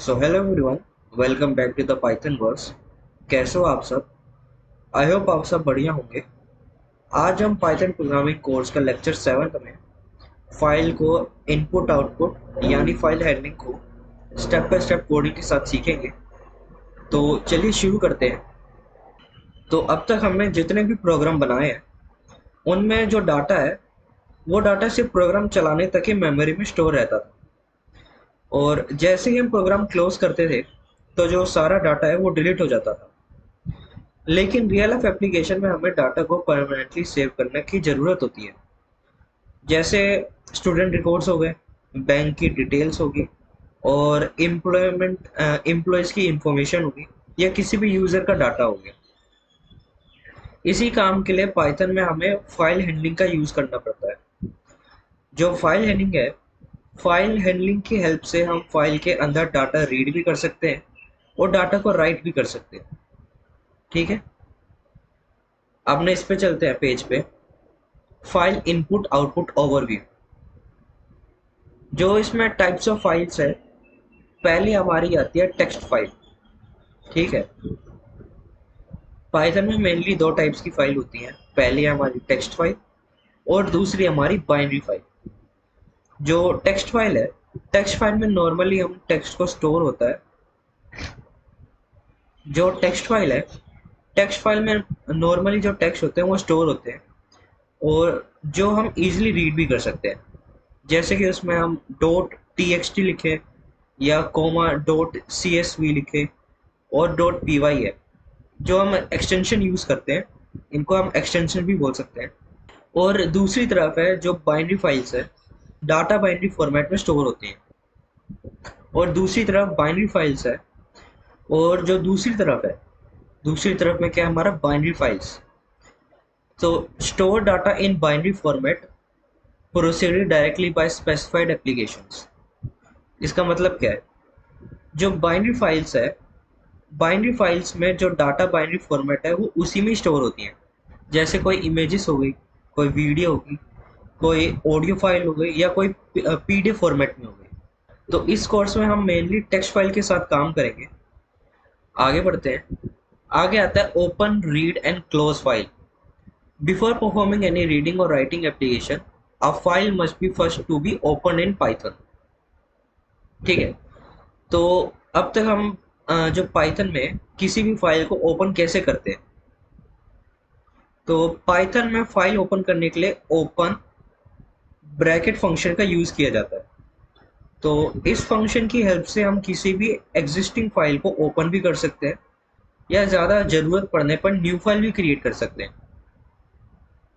So hello everyone, welcome back to the python verse. कैसे हो आप सब? आई होप आप सब बढ़िया होंगे। आज हम पाइथन प्रोग्रामिंग कोर्स का लेक्चर 7 में फाइल को इनपुट आउटपुट यानी फाइल हैंडलिंग को स्टेप बाय स्टेप कोडिंग के साथ सीखेंगे। तो चलिए शुरू करते हैं। तो अब तक हमने जितने भी प्रोग्राम बनाए हैं उनमें जो डाटा है वो डाटा सिर्फ प्रोग्राम चलाने तक ही मेमोरी में स्टोर रहता था, और जैसे ही हम प्रोग्राम क्लोज करते थे तो जो सारा डाटा है वो डिलीट हो जाता था। लेकिन रियल लाइफ एप्लीकेशन में हमें डाटा को परमानेंटली सेव करने की ज़रूरत होती है। जैसे स्टूडेंट रिकॉर्ड्स हो गए, बैंक की डिटेल्स होगी, और एम्प्लॉयज़ की इंफॉर्मेशन होगी, या किसी भी यूज़र का डाटा हो गया। इसी काम के लिए पाइथन में हमें फाइल हैंडलिंग का यूज़ करना पड़ता है। जो फाइल हैंडलिंग है, फाइल हैंडलिंग की हेल्प से हम फाइल के अंदर डाटा रीड भी कर सकते हैं और डाटा को राइट भी कर सकते हैं। ठीक है, अब ने इस पे चलते हैं पेज पे। File input output overview. जो इसमें टाइप्स ऑफ फाइल्स है, पहली हमारी आती है टेक्स्ट फाइल। ठीक है, पाइथन में मेनली दो टाइप्स की फाइल होती हैं। पहली है हमारी टेक्स्ट फाइल और दूसरी हमारी बाइनरी फाइल। जो टेक्स्ट फाइल है, टेक्स्ट फाइल में नॉर्मली हम टेक्स्ट को स्टोर होता है। जो टेक्स्ट फाइल है, टेक्स्ट फाइल में नॉर्मली जो टेक्स्ट होते हैं वो स्टोर होते हैं, और जो हम इजीली रीड भी कर सकते हैं। जैसे कि उसमें हम डॉट टी एक्स टी लिखे, या comma dot C S V लिखे, और डॉट पी वाई है जो हम एक्सटेंशन यूज़ करते हैं, इनको हम एक्सटेंशन भी बोल सकते हैं। और दूसरी तरफ है जो बाइनरी फाइल्स है, डाटा बाइनरी फॉर्मेट में स्टोर होती हैं। और दूसरी तरफ बाइनरी फाइल्स है, और जो दूसरी तरफ में क्या है, हमारा बाइनरी फाइल्स। तो store data in binary format proceed directly by specified applications. इसका मतलब क्या है? जो बाइनरी फाइल्स है, बाइनरी फाइल्स में जो डाटा बाइनरी फॉर्मेट है वो उसी में स्टोर होती हैं। जैसे कोई इमेजेस हो गई, कोई वीडियो होगी, कोई ऑडियो फाइल हो गई, या कोई पीडीएफ फॉर्मेट में हो गई। तो इस कोर्स में हम मेनली टेक्स्ट फाइल के साथ काम करेंगे। आगे बढ़ते हैं। आगे आता है open read and close file. Before performing any reading और writing application, a file must be first to be open in Python. ठीक है, तो अब तक हम जो पाइथन में किसी भी फाइल को ओपन कैसे करते हैं। तो पाइथन में फाइल ओपन करने के लिए ओपन ब्रैकेट फंक्शन का यूज़ किया जाता है। तो इस फंक्शन की हेल्प से हम किसी भी एग्जिस्टिंग फाइल को ओपन भी कर सकते हैं, या ज़्यादा ज़रूरत पड़ने पर न्यू फाइल भी क्रिएट कर सकते हैं।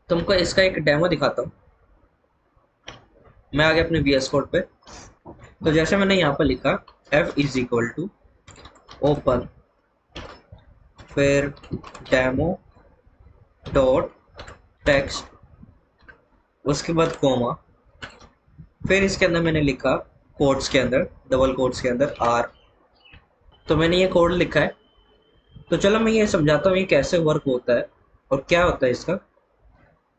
तुमको इसका एक डेमो दिखाता हूँ। मैं आ गया अपने VS कोड पे। तो जैसे मैंने यहाँ पर लिखा f is equal to open, फिर डेमो डॉट टेक्स्ट, उसके बाद कोमा, फिर इसके अंदर मैंने लिखा कोट्स के अंदर, डबल कोट्स के अंदर आर। तो मैंने ये कोड लिखा है। तो चलो मैं ये समझाता हूँ ये कैसे वर्क होता है और क्या होता है इसका।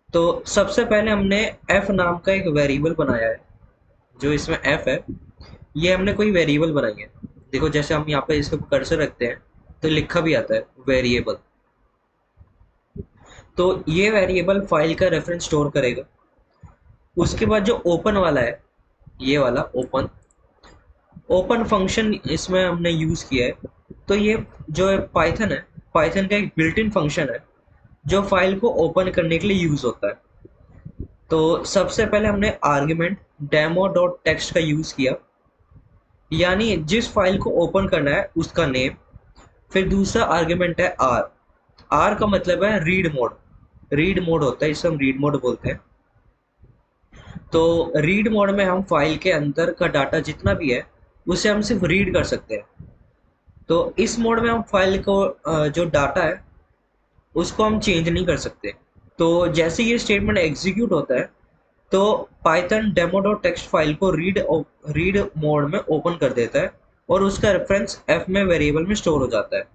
तो सबसे पहले हमने f नाम का एक वेरिएबल बनाया है। जो इसमें f है, ये हमने कोई वेरिएबल बनाई है। देखो जैसे हम यहाँ पे इसके कर्सर रखते हैं तो लिखा भी आता है वेरिएबल। तो ये वेरिएबल फाइल का रेफरेंस स्टोर करेगा। उसके बाद जो ओपन वाला है, ये वाला ओपन, ओपन फंक्शन इसमें हमने यूज़ किया है। तो ये जो पाइथन है, पाइथन का एक बिल्ट इन फंक्शन है जो फाइल को ओपन करने के लिए यूज़ होता है। तो सबसे पहले हमने आर्ग्यूमेंट डेमो डॉट टेक्स्ट का यूज़ किया, यानी जिस फाइल को ओपन करना है उसका नेम। फिर दूसरा आर्ग्यूमेंट है आर। आर का मतलब है रीड मोड। रीड मोड होता है, इसे हम रीड मोड बोलते हैं। तो रीड मोड में हम फाइल के अंदर का डाटा जितना भी है उसे हम सिर्फ रीड कर सकते हैं। तो इस मोड में हम फाइल को जो डाटा है उसको हम चेंज नहीं कर सकते। तो जैसे ये स्टेटमेंट एग्जीक्यूट होता है तो Python demo dot text file को रीड मोड में ओपन कर देता है, और उसका रेफरेंस एफ में वेरिएबल में स्टोर हो जाता है।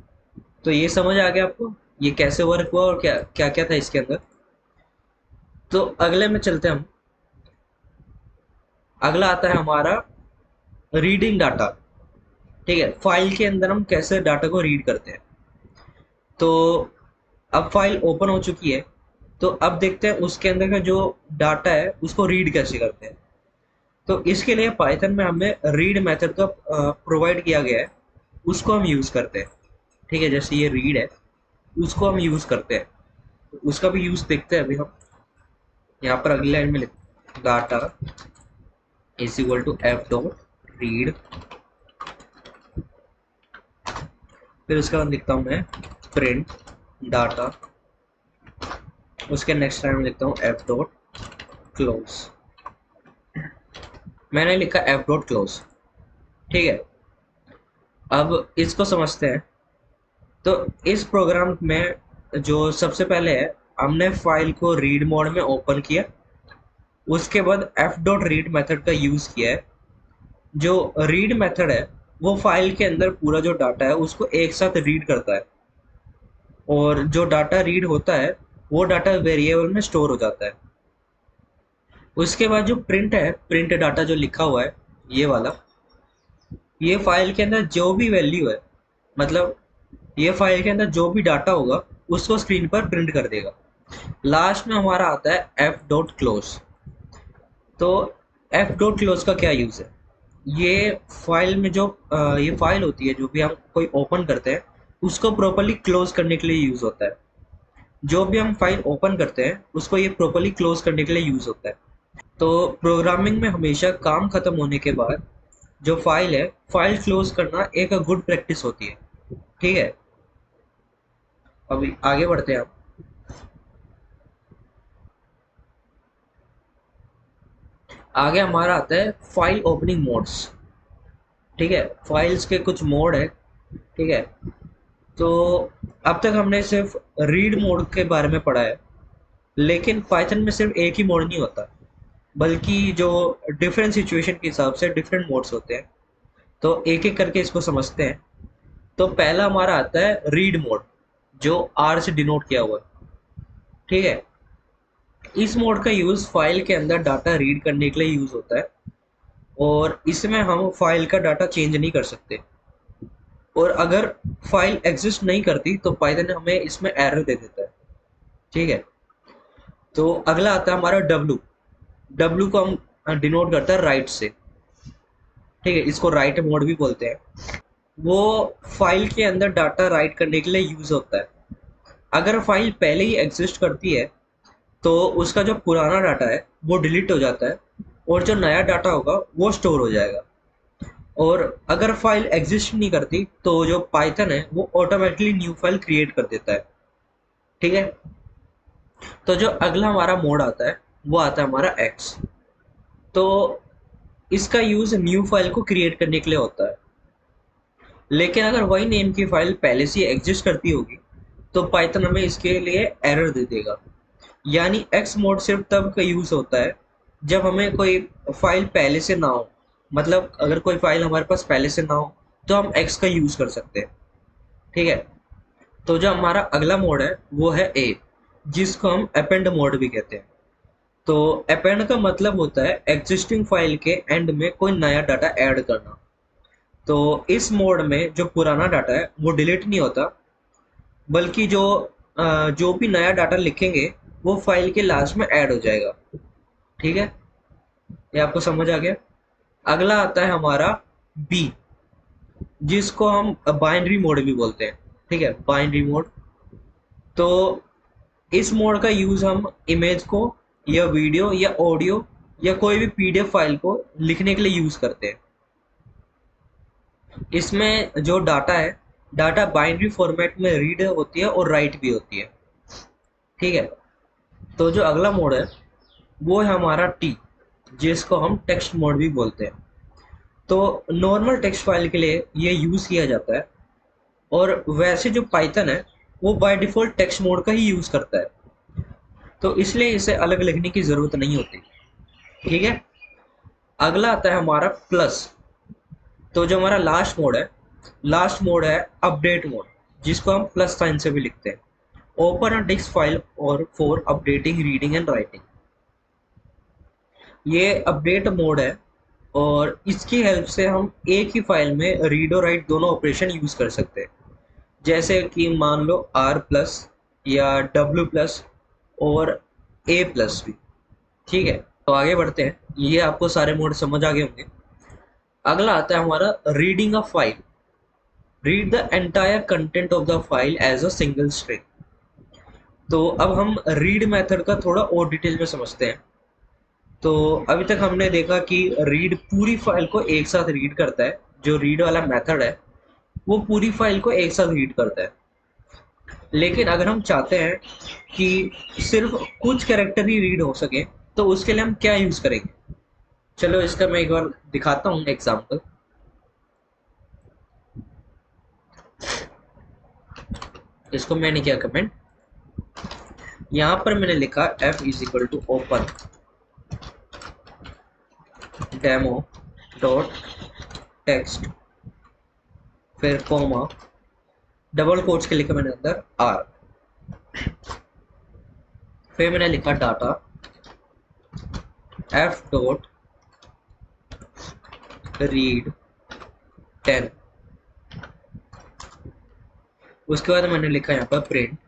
तो ये समझ आ गया आपको ये कैसे वर्क हुआ और क्या क्या क्या था इसके अंदर। तो अगले में चलते हैं हम। अगला आता है हमारा रीडिंग डाटा। ठीक है, फाइल के अंदर हम कैसे डाटा को रीड करते हैं। तो अब फाइल ओपन हो चुकी है, तो अब देखते हैं उसके अंदर का जो डाटा है उसको रीड कैसे करते हैं। तो इसके लिए पाइथन में हमें रीड मेथड का प्रोवाइड किया गया है, उसको हम यूज़ करते हैं। ठीक है, जैसे ये रीड है, उसको हम यूज़ करते हैं। तो उसका भी यूज़ देखते हैं अभी हम। यहाँ पर अगली लाइन में लिख data is equal to F dot read, फिर उसके बाद लिखता हूँ मैं प्रिंट डाटा, उसके नेक्स्ट लाइन में लिखता हूँ एफ डॉट क्लोज। मैंने लिखा एफ डॉट क्लोज। ठीक है, अब इसको समझते हैं। तो इस प्रोग्राम में जो सबसे पहले है, हमने फाइल को रीड मोड में ओपन किया, उसके बाद एफ डॉट रीड मेथड का यूज़ किया है। जो रीड मेथड है वो फाइल के अंदर पूरा जो डाटा है उसको एक साथ रीड करता है, और जो डाटा रीड होता है वो डाटा वेरिएबल में स्टोर हो जाता है। उसके बाद जो प्रिंट है, प्रिंट डाटा जो लिखा हुआ है ये वाला, ये फाइल के अंदर जो भी वैल्यू है, मतलब ये फाइल के अंदर जो भी डाटा होगा उसको स्क्रीन पर प्रिंट कर देगा। लास्ट में हमारा आता है एफ डॉट क्लोज। तो एफ डॉट क्लोज का क्या यूज़ है, ये फाइल में जो ये फाइल होती है जो भी हम कोई ओपन करते हैं उसको प्रॉपर्ली क्लोज करने के लिए यूज़ होता है। जो भी हम फाइल ओपन करते हैं उसको ये प्रॉपर्ली क्लोज करने के लिए यूज़ होता है। तो प्रोग्रामिंग में हमेशा काम खत्म होने के बाद जो फाइल है, फाइल क्लोज करना एक गुड प्रैक्टिस होती है। ठीक है, अभी आगे बढ़ते हैं हम। आगे हमारा आता है फाइल ओपनिंग मोड्स। ठीक है, फाइल्स के कुछ मोड है। ठीक है, तो अब तक हमने सिर्फ रीड मोड के बारे में पढ़ा है, लेकिन पाइथन में सिर्फ एक ही मोड नहीं होता, बल्कि जो डिफरेंट सिचुएशन के हिसाब से डिफरेंट मोड्स होते हैं। तो एक एक करके इसको समझते हैं। तो पहला हमारा आता है रीड मोड, जो आर से डिनोट किया हुआ है। ठीक है, इस मोड का यूज़ फाइल के अंदर डाटा रीड करने के लिए यूज़ होता है, और इसमें हम फाइल का डाटा चेंज नहीं कर सकते। और अगर फाइल एग्जिस्ट नहीं करती तो पाइथन हमें इसमें एरर दे देता है। ठीक है, तो अगला आता है हमारा डब्लू। डब्लू को हम डिनोट करता है राइट से। ठीक है, इसको राइट मोड भी बोलते हैं। वो फाइल के अंदर डाटा राइट करने के लिए यूज़ होता है। अगर फाइल पहले ही एग्जिस्ट करती है तो उसका जो पुराना डाटा है वो डिलीट हो जाता है, और जो नया डाटा होगा वो स्टोर हो जाएगा। और अगर फाइल एग्जिस्ट नहीं करती तो जो पाइथन है वो ऑटोमेटिकली न्यू फाइल क्रिएट कर देता है। ठीक है, तो जो अगला हमारा मोड आता है वो आता है हमारा एक्स। तो इसका यूज़ न्यू फाइल को क्रिएट करने के लिए होता है। लेकिन अगर वही नेम की फाइल पहले से एग्जिस्ट करती होगी तो पाइथन हमें इसके लिए एरर दे देगा। यानी एक्स मोड सिर्फ तब का यूज़ होता है जब हमें कोई फाइल पहले से ना हो। मतलब अगर कोई फाइल हमारे पास पहले से ना हो तो हम एक्स का यूज़ कर सकते हैं। ठीक है, तो जो हमारा अगला मोड है वो है ए, जिसको हम अपेंड मोड भी कहते हैं। तो अपेंड का मतलब होता है एग्जिस्टिंग फाइल के एंड में कोई नया डाटा ऐड करना। तो इस मोड में जो पुराना डाटा है वो डिलीट नहीं होता, बल्कि जो भी नया डाटा लिखेंगे वो फाइल के लास्ट में ऐड हो जाएगा। ठीक है, ये आपको समझ आ गया। अगला आता है हमारा बी, जिसको हम बाइनरी मोड भी बोलते हैं। ठीक है, बाइनरी मोड। तो इस मोड का यूज़ हम इमेज को या वीडियो या ऑडियो या कोई भी पीडीएफ फाइल को लिखने के लिए यूज़ करते हैं। इसमें जो डाटा है, डाटा बाइनरी फॉर्मेट में रीड होती है और राइट भी होती है। ठीक है, तो जो अगला मोड है वो है हमारा टी, जिसको हम टेक्स्ट मोड भी बोलते हैं। तो नॉर्मल टेक्स्ट फाइल के लिए ये यूज़ किया जाता है, और वैसे जो पाइथन है वो बाय डिफ़ॉल्ट टेक्स्ट मोड का ही यूज़ करता है, तो इसलिए इसे अलग लिखने की ज़रूरत नहीं होती। ठीक है, अगला आता है हमारा प्लस। तो जो हमारा लास्ट मोड है अपडेट मोड, जिसको हम प्लस साइन से भी लिखते हैं। ओपन अ टेक्स्ट फाइल और for updating reading and writing. ये अपडेट मोड है, और इसकी हेल्प से हम एक ही फाइल में रीड और राइट दोनों ऑपरेशन यूज कर सकते हैं। जैसे कि मान लो आर प्लस या डब्ल्यू प्लस और ए प्लस भी। ठीक है, तो आगे बढ़ते हैं। ये आपको सारे मोड समझ आ गए होंगे। अगला आता है हमारा reading a file. Read the entire content of the file as a single string. तो अब हम रीड मेथड का थोड़ा और डिटेल में समझते हैं। तो अभी तक हमने देखा कि रीड पूरी फाइल को एक साथ रीड करता है। जो रीड वाला मेथड है वो पूरी फाइल को एक साथ रीड करता है। लेकिन अगर हम चाहते हैं कि सिर्फ कुछ कैरेक्टर ही रीड हो सके, तो उसके लिए हम क्या यूज करेंगे? चलो इसका मैं एक बार दिखाता हूँ एग्जाम्पल। इसको मैंने किया कमेंट, यहाँ पर मैंने लिखा f is equal to open demo dot text, फिर कॉमा, डबल कोट्स के लिखा मैंने अंदर आर, फिर मैंने लिखा डाटा f डॉट रीड 10। उसके बाद मैंने लिखा यहाँ पर print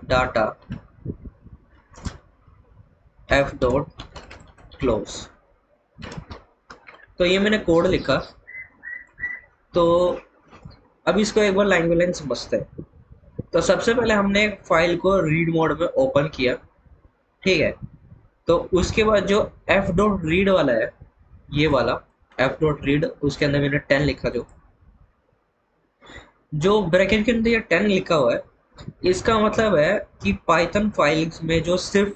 data f dot close. तो ये मैंने कोड लिखा। तो अब इसको एक बार लाइन बाय लाइन समझते हैं। तो सबसे पहले हमने फाइल को रीड मोड में ओपन किया, ठीक है। तो उसके बाद जो f डॉट रीड वाला है, ये वाला f डॉट रीड, उसके अंदर मैंने 10 लिखा। जो ब्रैकेट के अंदर ये 10 लिखा हुआ है, इसका मतलब है कि पाइथन फाइल्स में जो सिर्फ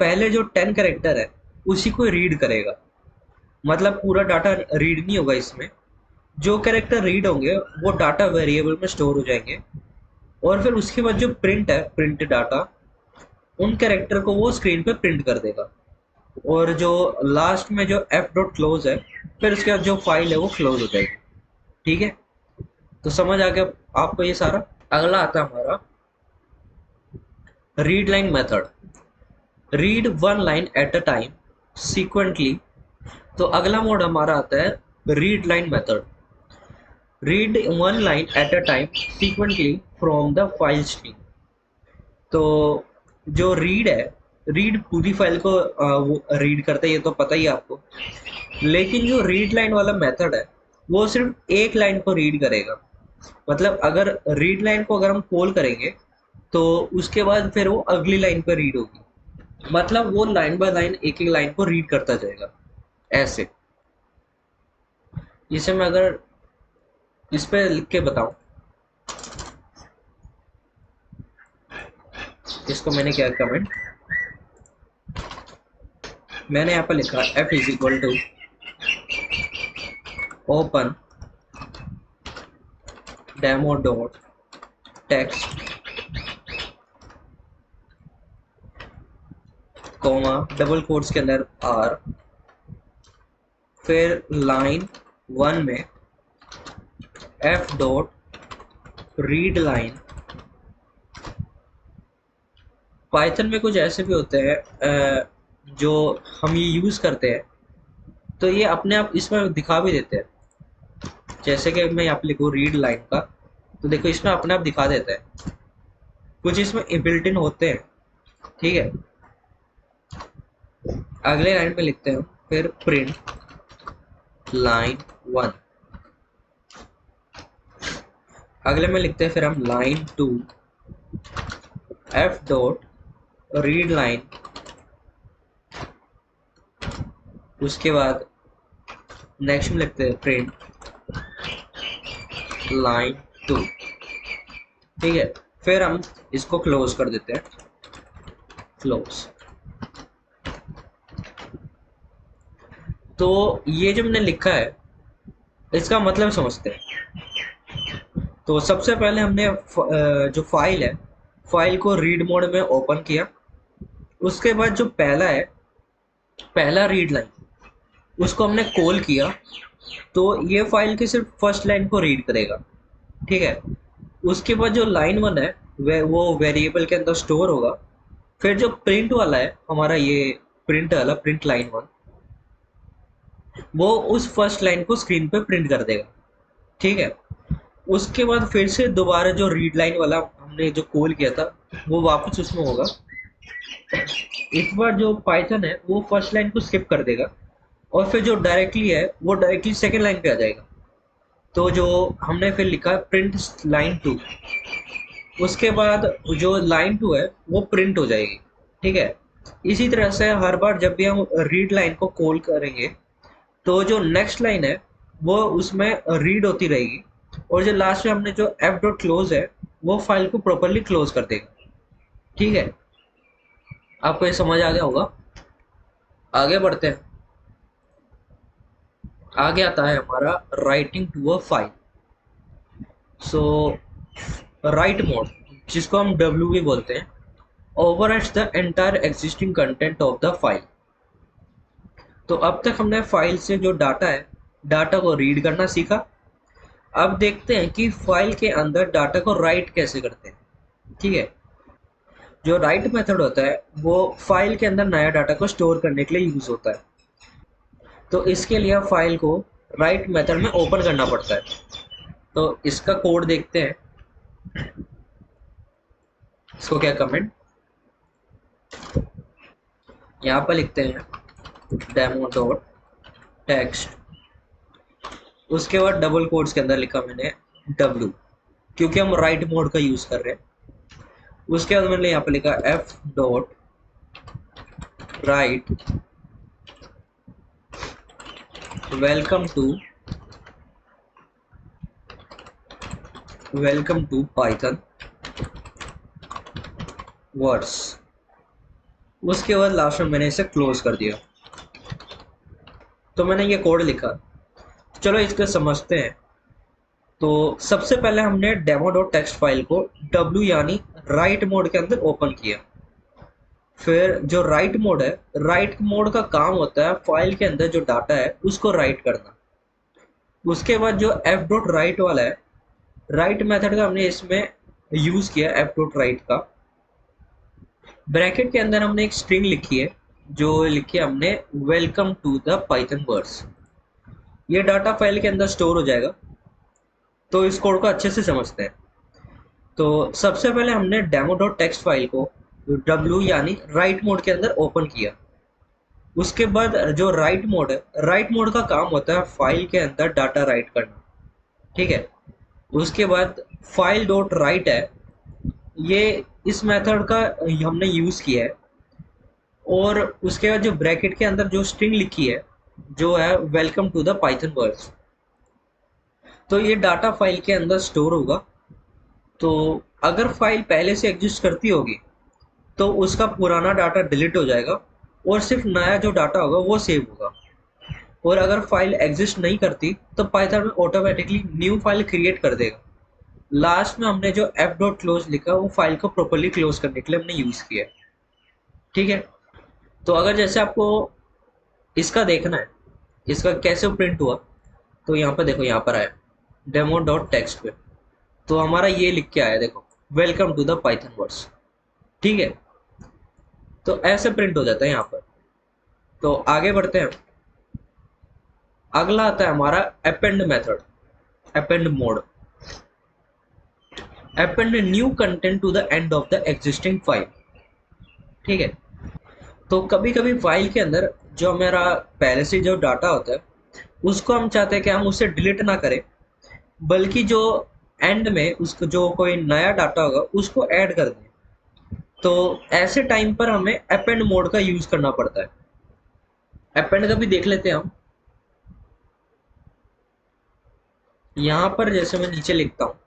पहले जो 10 कैरेक्टर है उसी को रीड करेगा। मतलब पूरा डाटा रीड नहीं होगा इसमें। जो कैरेक्टर रीड होंगे वो डाटा वेरिएबल में स्टोर हो जाएंगे, और फिर उसके बाद जो प्रिंट है, प्रिंट डाटा, उन कैरेक्टर को वो स्क्रीन पे प्रिंट कर देगा। और जो लास्ट में जो f डॉट क्लोज है, फिर उसके बाद जो फाइल है वो क्लोज हो जाएगी। ठीक है, तो समझ आ गया आपको ये सारा। अगला आता है हमारा read line method. Read one line at a time sequentially. तो अगला मोड हमारा आता है read line method. Read one line at a time sequentially from the file stream. तो जो रीड है, रीड पूरी फाइल को वो रीड करता है, ये तो पता ही है आपको। लेकिन जो रीड लाइन वाला मेथड है वो सिर्फ एक लाइन को रीड करेगा। मतलब अगर रीड लाइन को अगर हम कॉल करेंगे तो उसके बाद फिर वो अगली लाइन पर रीड होगी। मतलब वो लाइन बाय लाइन एक एक लाइन को रीड करता जाएगा ऐसे। इसे मैं अगर इस पे लिख के बताऊं, इसको मैंने क्या कमेंट, मैंने यहाँ पर लिखा f is equal to open demo dot text comma double quotes के अंदर r, फिर लाइन 1 में f dot read line. Python में कुछ ऐसे भी होते हैं जो हम ये यूज़ करते हैं, तो ये अपने आप इसमें दिखा भी देते हैं। जैसे कि मैं यहाँ पे लिखूँ रीड लाइन का, तो देखो इसमें अपने आप दिखा देता है। कुछ इसमें बिल्ट इन होते हैं, ठीक है। अगले लाइन में लिखते हैं फिर प्रिंट लाइन 1। अगले में लिखते हैं फिर हम line 2 f dot read line. उसके बाद नेक्स्ट में लिखते हैं प्रिंट लाइन 2, ठीक है। फिर हम इसको क्लोज कर देते हैं, क्लोज। तो ये जो मैंने लिखा है इसका मतलब समझते हैं। तो सबसे पहले हमने जो फाइल है, फाइल को रीड मोड में ओपन किया। उसके बाद जो पहला है, पहला रीड लाइन, उसको हमने कॉल किया। तो ये फाइल की सिर्फ फर्स्ट लाइन को रीड करेगा, ठीक है। उसके बाद जो लाइन 1 है वो वेरिएबल के अंदर स्टोर होगा। फिर जो प्रिंट वाला है हमारा, ये प्रिंट वाला, प्रिंट लाइन 1, वो उस फर्स्ट लाइन को स्क्रीन पे प्रिंट कर देगा। ठीक है, उसके बाद फिर से दोबारा जो रीड लाइन वाला हमने जो कॉल किया था वो वापस उसमें होगा। इस बार जो पाइथन है वो फर्स्ट लाइन को स्किप कर देगा और फिर जो डायरेक्टली है वो डायरेक्टली सेकेंड लाइन पे आ जाएगा। तो जो हमने फिर लिखा प्रिंट लाइन टू, उसके बाद जो लाइन टू है वो प्रिंट हो जाएगी। ठीक है, इसी तरह से हर बार जब भी हम रीड लाइन को कॉल करेंगे तो जो नेक्स्ट लाइन है वो उसमें रीड होती रहेगी, और जो लास्ट में हमने जो एफ डॉट क्लोज है वो फाइल को प्रॉपरली क्लोज कर देगा। ठीक है, आपको ये समझ आ गया होगा। आगे बढ़ते हैं। आगे आता है हमारा writing to a file. So write mode, जिसको हम डब्ल्यू भी बोलते हैं, overwrites the entire existing content of the file. तो अब तक हमने फाइल से जो डाटा है, डाटा को रीड करना सीखा। अब देखते हैं कि फाइल के अंदर डाटा को राइट कैसे करते हैं। ठीक है, जो राइट मेथड होता है वो फाइल के अंदर नया डाटा को स्टोर करने के लिए यूज होता है। तो इसके लिए फाइल को राइट मेथड में ओपन करना पड़ता है। तो इसका कोड देखते हैं। इसको क्या कमेंट यहाँ पर लिखते हैं डेमो डॉट टेक्स्ट, उसके बाद डबल कोट्स के अंदर लिखा मैंने डब्ल्यू, क्योंकि हम राइट मोड का यूज कर रहे हैं। उसके बाद मैंने यहाँ पे लिखा F dot write welcome to Python words. उसके बाद लास्ट में मैंने इसे क्लोज कर दिया। तो मैंने ये कोड लिखा। चलो इसको समझते हैं। तो सबसे पहले हमने डेमो डॉट टेक्स्ट फाइल को डब्ल्यू यानी राइट मोड के अंदर ओपन किया। फिर जो राइट मोड है, राइट मोड का काम होता है फाइल के अंदर जो डाटा है उसको राइट करना। उसके बाद जो एफ डॉट राइट वाला है, राइट मेथड का हमने इसमें यूज किया एफ डॉट राइट का। ब्रैकेट के अंदर हमने एक स्ट्रिंग लिखी है, जो लिखी है हमने welcome to the Python words. ये डाटा फाइल के अंदर स्टोर हो जाएगा। तो इस कोड को अच्छे से समझते हैं। तो सबसे पहले हमने डेमो डॉट टेक्स्ट फाइल को डब्ल्यू यानी राइट मोड के अंदर ओपन किया। उसके बाद जो राइट मोड है, राइट मोड का काम होता है फाइल के अंदर डाटा राइट करना। ठीक है, उसके बाद फाइल डॉट राइट है, ये इस मेथड का हमने यूज किया है। और उसके बाद जो ब्रैकेट के अंदर जो स्ट्रिंग लिखी है जो है welcome to the Python words, तो ये डाटा फाइल के अंदर स्टोर होगा। तो अगर फाइल पहले से एग्जिस्ट करती होगी तो उसका पुराना डाटा डिलीट हो जाएगा और सिर्फ नया जो डाटा होगा वो सेव होगा। और अगर फाइल एग्जिस्ट नहीं करती तो पाइथन में ऑटोमेटिकली न्यू फाइल क्रिएट कर देगा। लास्ट में हमने जो एफ डॉट क्लोज लिखा वो फाइल को प्रॉपर्ली क्लोज करने के लिए हमने यूज किया है। ठीक है, तो अगर जैसे आपको इसका देखना है, इसका कैसे प्रिंट हुआ, तो यहाँ पर देखो, यहाँ पर आया डेमो डॉट टेक्स्ट पे, तो हमारा ये लिख के आया, देखो welcome to the Python words. ठीक है, तो ऐसे प्रिंट हो जाता है यहाँ पर। तो आगे बढ़ते हैं। अगला आता है हमारा append method, append mode. Append new content to the end of the existing file. ठीक है, तो कभी कभी फाइल के अंदर जो मेरा पहले से जो डाटा होता है उसको हम चाहते हैं कि हम उसे डिलीट ना करें, बल्कि जो एंड में उसको जो कोई नया डाटा होगा उसको ऐड कर दें। तो ऐसे टाइम पर हमें अपेंड मोड का यूज करना पड़ता है। अपेंड का भी देख लेते हैं हम। यहाँ पर जैसे मैं नीचे लिखता हूँ,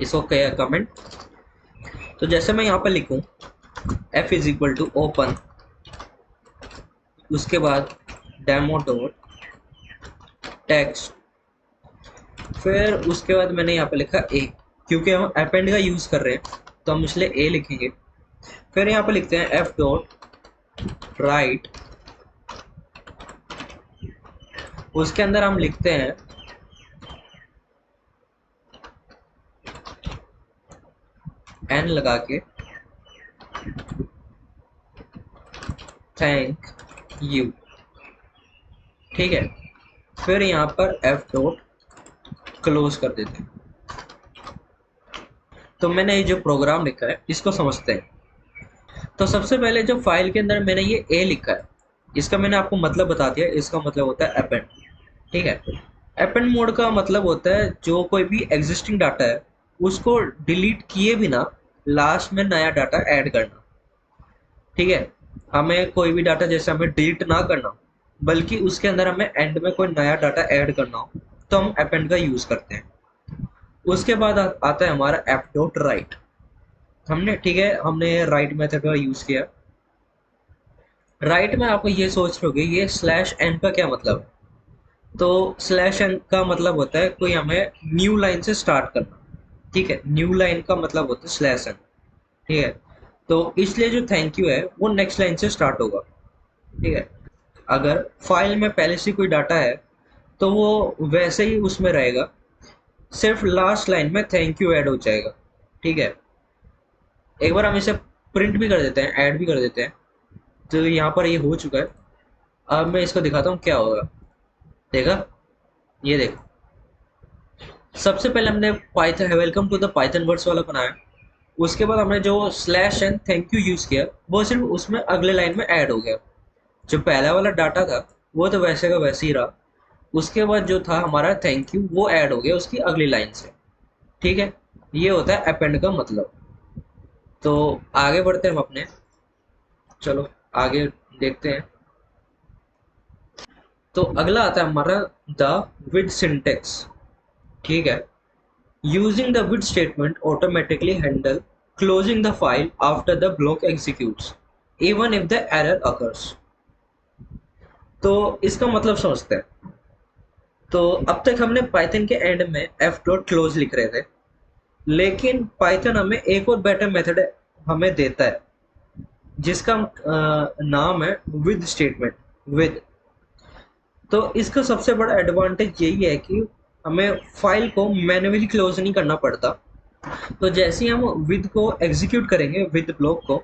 इसको क्या कमेंट, तो जैसे मैं यहाँ पर लिखूँ F is equal to open, उसके बाद डेमो डॉट टेक्स्ट, फिर उसके बाद मैंने यहाँ पे लिखा ए, क्योंकि हम अपेंड का यूज कर रहे हैं तो हम इसलिए ए लिखेंगे। फिर यहाँ पे लिखते हैं एफ डॉट राइट, उसके अंदर हम लिखते हैं एन लगा के थैंक यू। ठीक है, फिर यहाँ पर एफ डॉट क्लोज कर देते हैं। तो मैंने ये जो प्रोग्राम लिखा है इसको समझते हैं। तो सबसे पहले जो फाइल के अंदर मैंने ये ए लिखा है, इसका मैंने आपको मतलब बता दिया। इसका मतलब होता है अपेंड। ठीक है, अपेंड मोड का मतलब होता है जो कोई भी एग्जिस्टिंग डाटा है उसको डिलीट किए बिना लास्ट में नया डाटा ऐड करना। ठीक है, हमें कोई भी डाटा जैसे हमें डिलीट ना करना बल्कि उसके अंदर हमें एंड में कोई नया डाटा ऐड करना हो तो हम अपेंड का यूज करते हैं। उसके बाद आता है हमारा एफ डॉट राइट। हमने ठीक है, हमने राइट मेथड का यूज किया। राइट में आपको ये सोच रहे होगे ये स्लैश एन का क्या मतलब है। तो स्लैश एन का मतलब होता है कोई हमें न्यू लाइन से स्टार्ट करना। ठीक है, न्यू लाइन का मतलब होता है स्लैश एन। ठीक है, तो इसलिए जो थैंक यू है वो नेक्स्ट लाइन से स्टार्ट होगा। ठीक है, अगर फाइल में पहले से कोई डाटा है तो वो वैसे ही उसमें रहेगा, सिर्फ लास्ट लाइन में थैंक यू ऐड हो जाएगा। ठीक है, एक बार हम इसे प्रिंट भी कर देते हैं, ऐड भी कर देते हैं। तो यहाँ पर ये हो चुका है। अब मैं इसको दिखाता हूँ क्या होगा। देखा, ये देखो, सबसे पहले हमने Python welcome to the Python words वाला बनाया। उसके बाद हमने जो slash and thank you use किया वो सिर्फ उसमें अगले लाइन में ऐड हो गया। जो पहला वाला डाटा था वो तो वैसे का वैसे ही रहा। उसके बाद जो था हमारा थैंक यू वो ऐड हो गया उसकी अगली लाइन से। ठीक है, ये होता है अपेंड का मतलब। तो आगे बढ़ते हैं हम अपने, चलो आगे देखते हैं। तो अगला आता है हमारा द विद सिंटेक्स। ठीक है, using the with statement automatically handle closing the file after the block executes even if the error occurs. तो इसका मतलब समझते हैं। तो अब तक हमने पाइथन के एंड में एफ डॉट क्लोज लिख रहे थे, लेकिन पाइथन हमें एक और बेटर मेथड हमें देता है जिसका नाम है विद स्टेटमेंट। विद, तो इसका सबसे बड़ा एडवांटेज यही है कि हमें फाइल को मैन्युअली क्लोज नहीं करना पड़ता। तो जैसे ही हम विद को एग्जीक्यूट करेंगे, विद ब्लॉक को,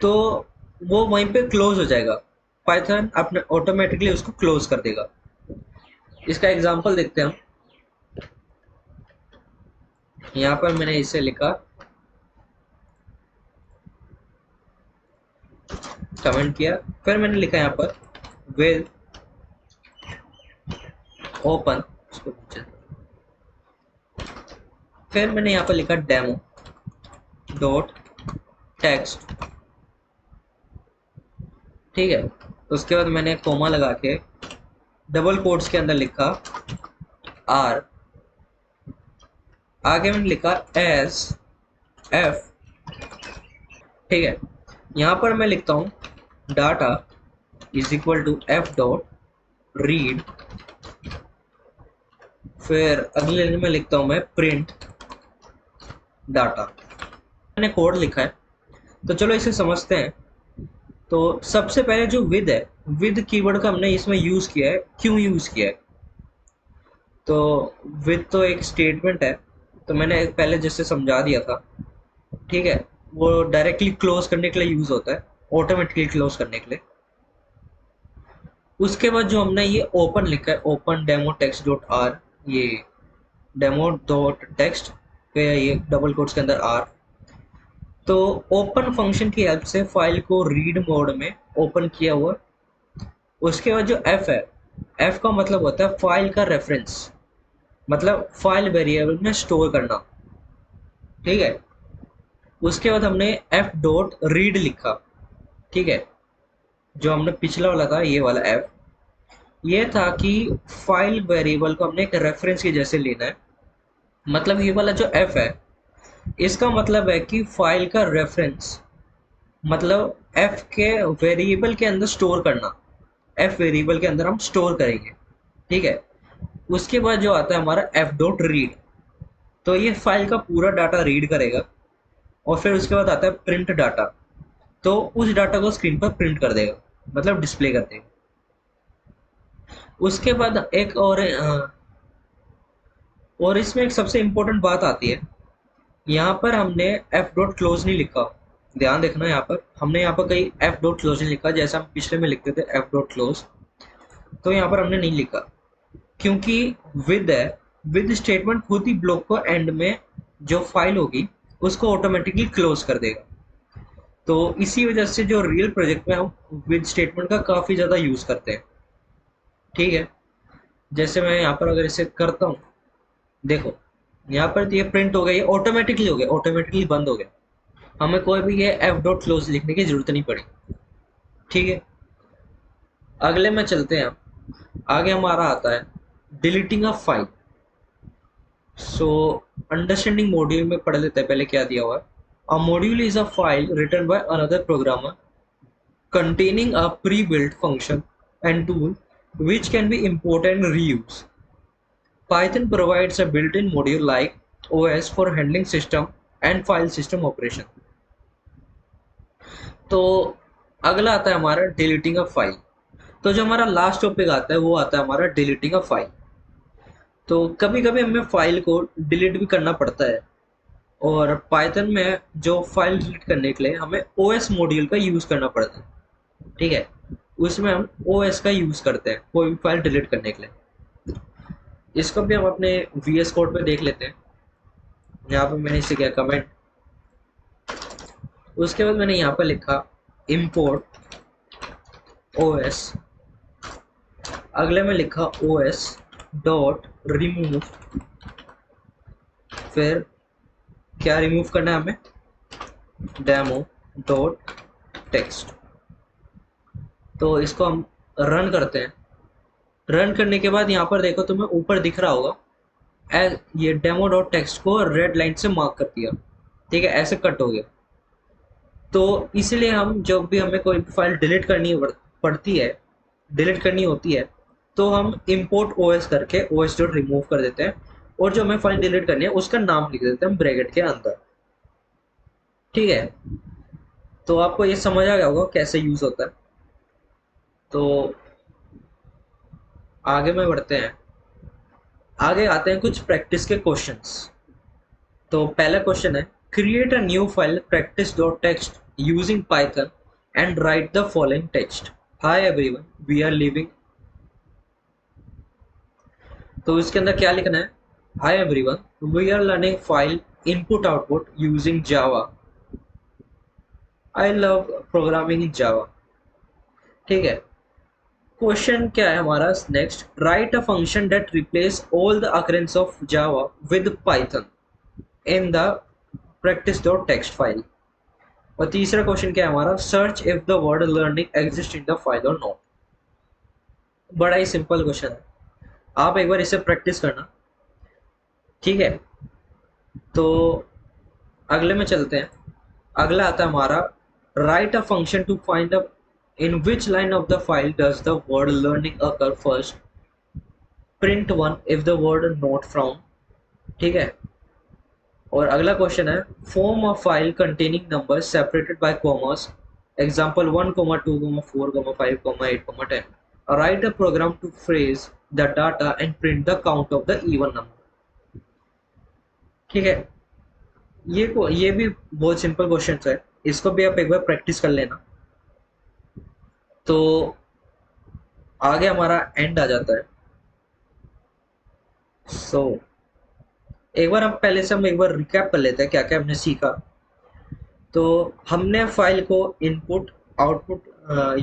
तो वो वहीं पे क्लोज हो जाएगा। पाइथन अपने ऑटोमेटिकली उसको क्लोज कर देगा। इसका एग्जांपल देखते हैं हम। यहाँ पर मैंने इसे लिखा, कमेंट किया, फिर मैंने लिखा यहाँ पर विद ओपन, फिर मैंने यहाँ पर लिखा डेमो डॉट टेक्स्ट। ठीक है, उसके बाद मैंने कोमा लगा के डबल कोट्स के अंदर लिखा आर, आगे मैंने लिखा एस एफ। ठीक है, यहाँ पर मैं लिखता हूँ data is equal to F dot read, फिर अगले लाइन में लिखता हूँ मैं प्रिंट डाटा। मैंने कोड लिखा है, तो चलो इसे समझते हैं। तो सबसे पहले जो विद है, विद कीवर्ड का हमने इसमें यूज किया है। क्यों यूज किया है? तो विद तो एक स्टेटमेंट है, तो मैंने पहले जैसे समझा दिया था। ठीक है, वो डायरेक्टली क्लोज करने के लिए यूज होता है, ऑटोमेटिकली क्लोज करने के लिए। उसके बाद जो हमने ये ओपन लिखा है, open demo text dot are, ये डेमो डॉट टेक्स्ट पे ये डबल कोट्स के अंदर आर। तो ओपन फंक्शन की हेल्प से फाइल को रीड मोड में ओपन किया हुआ। उसके बाद जो एफ है, एफ का मतलब होता है फाइल का रेफरेंस, मतलब फाइल वेरिएबल में स्टोर करना। ठीक है, उसके बाद हमने एफ डॉट रीड लिखा। ठीक है, जो हमने पिछला वाला था ये वाला एफ, ये था कि फाइल वेरिएबल को हमने एक रेफरेंस के जैसे लेना है। मतलब ये वाला जो एफ है इसका मतलब है कि फाइल का रेफरेंस, मतलब एफ के वेरिएबल के अंदर स्टोर करना। एफ वेरिएबल के अंदर हम स्टोर करेंगे। ठीक है, उसके बाद जो आता है हमारा एफ डॉट रीड, तो ये फाइल का पूरा डाटा रीड करेगा। और फिर उसके बाद आता है प्रिंट डाटा, तो उस डाटा को स्क्रीन पर प्रिंट कर देगा, मतलब डिस्प्ले कर देगा। उसके बाद एक और इसमें एक सबसे इम्पोर्टेंट बात आती है। यहाँ पर हमने एफ डॉट क्लोज नहीं लिखा, ध्यान देखना, यहाँ पर हमने यहाँ पर कहीं एफ डॉट क्लोज नहीं लिखा जैसा हम पिछले में लिखते थे एफ डॉट क्लोज, तो यहाँ पर हमने नहीं लिखा क्योंकि विद है, विद स्टेटमेंट खुद ही ब्लॉक को एंड में जो फाइल होगी उसको ऑटोमेटिकली क्लोज कर देगा। तो इसी वजह से जो रियल प्रोजेक्ट में हम विद स्टेटमेंट का काफ़ी ज़्यादा यूज़ करते हैं। ठीक है, जैसे मैं यहाँ पर अगर इसे करता हूँ, देखो यहाँ पर ये प्रिंट हो गया, ये ऑटोमेटिकली हो गया, ऑटोमेटिकली बंद हो गया, हमें कोई भी ये एफ डॉट क्लोज लिखने की जरूरत नहीं पड़ी। ठीक है, अगले में चलते हैं हम। आगे हमारा आता है deleting a file. So understanding module में पढ़ लेते हैं पहले क्या दिया हुआ है। A module is a file written by another programmer containing a pre-built function and tool which can be imported and reused. Python provides a built-in module like OS for handling system and file system operation. तो अगला आता है हमारा deleting a file. तो जो हमारा last topic आता है वो आता है हमारा डिलीटिंग अ फाइल। तो कभी कभी हमें फाइल को डिलीट भी करना पड़ता है, और पाइथन में जो फाइल डिलीट करने के लिए हमें ओएस मॉड्यूल का यूज़ करना पड़ता है। ठीक है, उसमें हम ओएस का यूज़ करते हैं कोई भी फाइल डिलीट करने के लिए। इसको भी हम अपने वीएस कोड पे देख लेते हैं। यहाँ पे मैंने इसे किया कमेंट, उसके बाद मैंने यहाँ पर लिखा import os, अगले में लिखा os डॉट रिमूव, फिर क्या रिमूव करना है हमें, डेमो डॉट टेक्स्ट। तो इसको हम रन करते हैं। रन करने के बाद यहाँ पर देखो तुम्हें ऊपर दिख रहा होगा ये डेमो डॉट टेक्स्ट को रेड लाइन से मार्क कर दिया। ठीक है, ऐसे कट हो गया। तो इसलिए हम जब भी हमें कोई फाइल डिलीट करनी पड़ती है, डिलीट करनी होती है, तो हम import os करके os डॉट रिमूव कर देते हैं, और जो हमें फाइल डिलीट करनी है उसका नाम लिख देते हैं ब्रैकेट के अंदर। ठीक है, तो आपको ये समझ आ गया होगा कैसे यूज होता है। तो आगे में बढ़ते हैं, आगे आते हैं कुछ प्रैक्टिस के क्वेश्चंस। तो पहला क्वेश्चन है create a new file practice dot text using Python and write the following text. Hi everyone, we are living. तो इसके अंदर क्या लिखना है, hi everyone, we are learning file input output using Java, I love programming in Java. ठीक है, question क्या है हमारा next, write a function that replace all the occurrence of Java with Python in the practice dot text file. और तीसरा question क्या है हमारा, search if the word learning exist in the file और नॉट। बड़ा ही सिंपल क्वेश्चन है, आप एक बार इसे प्रैक्टिस करना। ठीक है, तो अगले में चलते हैं। अगला आता है हमारा write a function to find the in which line of the file does the word learning occur first, print one if the word not found. ठीक है, और अगला क्वेश्चन है form a file containing number separated by commas, example 1, 2, 4, 5, 8, 10। Write a program to phrase the data and print the count of the even number. ठीक है, ये भी बहुत सिंपल क्वेश्चन है, इसको भी आप एक बार प्रैक्टिस कर लेना। तो आगे हमारा एंड आ जाता है। सो एक बार हम एक बार रिकैप कर लेते हैं क्या क्या हमने सीखा। तो हमने फाइल को इनपुट आउटपुट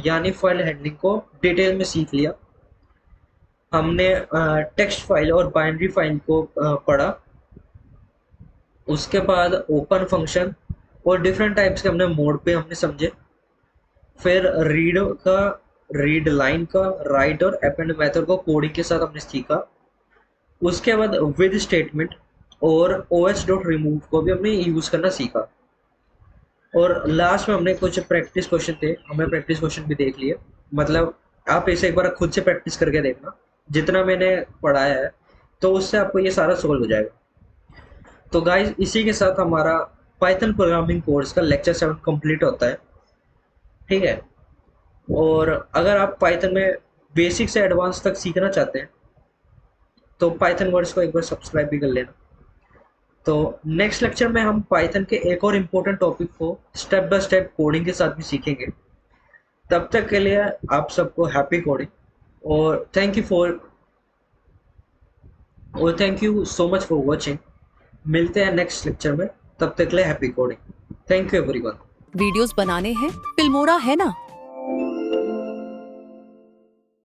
यानी फाइल हैंडलिंग को डिटेल में सीख लिया। हमने टेक्स्ट फाइल और बाइनरी फाइल को पढ़ा। उसके बाद ओपन फंक्शन और डिफरेंट टाइप्स के हमने मोड पे हमने समझे। फिर रीड लाइन का, राइट और अपेंड मेथड को कोडिंग के साथ हमने सीखा। उसके बाद विद स्टेटमेंट और os डॉट रिमूव को भी हमने यूज करना सीखा। और लास्ट में हमने कुछ प्रैक्टिस क्वेश्चन थे, हमने प्रैक्टिस क्वेश्चन भी देख लिए। मतलब आप इसे एक बार खुद से प्रैक्टिस करके देखना, जितना मैंने पढ़ाया है तो उससे आपको ये सारा सॉल्व हो जाएगा। तो गाइज इसी के साथ हमारा पाइथन प्रोग्रामिंग कोर्स का लेक्चर 7 कंप्लीट होता है। ठीक है, और अगर आप पाइथन में बेसिक से एडवांस तक सीखना चाहते हैं तो पाइथन वर्ड्स को एक बार सब्सक्राइब भी कर लेना। तो नेक्स्ट लेक्चर में हम पाइथन के एक और इम्पोर्टेंट टॉपिक को स्टेप बाय स्टेप कोडिंग के साथ भी सीखेंगे। तब तक के लिए आप सबको हैप्पी कोडिंग और thank you so much for watching. मिलते हैं नेक्स्ट लेक्चर में, तब तक के लिए happy coding. Thank you everyone. Videos बनाने हैं, फिल्मोरा है ना।